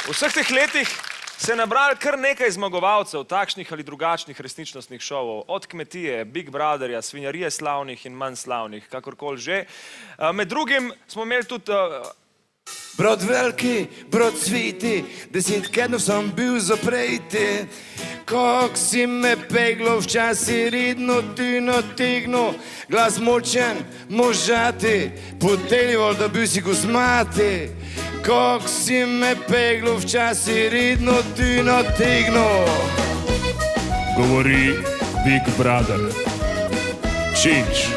V vseh teh letih se je nabralo kar nekaj zmagovalcev takšnih ali drugačnih resničnostnih šovov. Od Kmetije, Big Brotherja, Svinjarije slavnih in manj slavnih, kakorkoli že. Med drugim smo imeli tudi... Brat veliki, brat sveti, 10 tednov sem bil zapreti. Kak si me peglo, včasih redno ti nategnil. Glas močen, možati, poteljival, da bil si kosmati. Kak si me peglo, včasih redno ti nategnil. Govori Big Brother. Činč,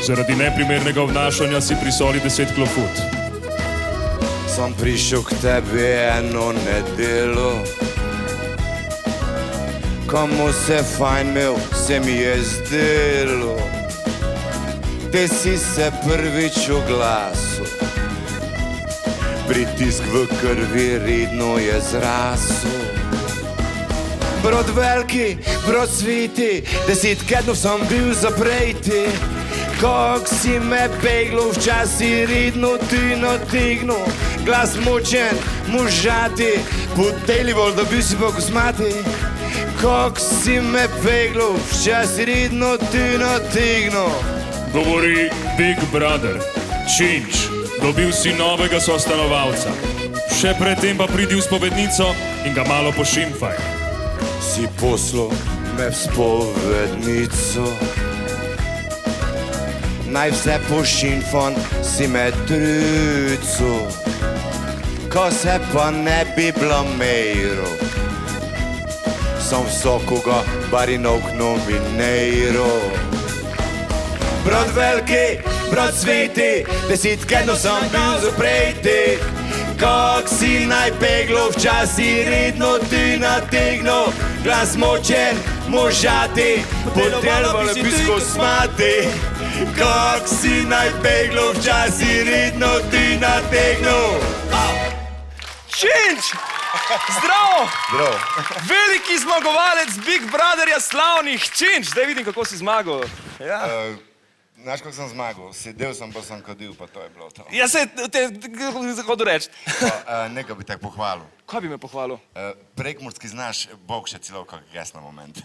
zaradi neprimernega obnašanja si prisoli 10 klofut. Sem prišel k tebi eno nedelo, komu se fajn imel, se mi je zdelo. Te si se prvič oglasil, pritisk v krvi redno je zrasel. Brat veliki, brat sveti, 10 tednov sem bil zapreti. Kak si me peglo, včasih redno ti nategnil. Glas močen, možati, poteljival, da bil si pa kosmati. Kak si me peglo, včasih redno ti nategnil. Govori Big Brother. Činč, dobil si novega sostanovalca. Še predtem pa pridi v spovednico in ga malo pošimfaj. Si poslal me v spovednico, naj vse pošimfam, si me truco. Ko se pa ne bi blamiral, sem vsakoga barinov nominiral. Brat veliki, brat sveti, 10 tednov sem bil zapreti. Kak si naj peglo, včasih redno ti nategnil. Glas močen, možati, poteljival, da bi si kosmati. Kak si naj peglo, včasih redno ti nategnil. Činč! Zdravo! Zdravo. Veliki zmagovalec Big Brotherja slavnih. Činč, zdaj vidim, kako si zmagal. Znaš, kako sem zmagal? Sedel sem, pa sem kadil, pa to je bilo to. Ja se te hodu reči. Nekaj bi te pohvalil. Kaj bi me pohvalil? Prekmurski znaš, Bog še celo kak ges na momente.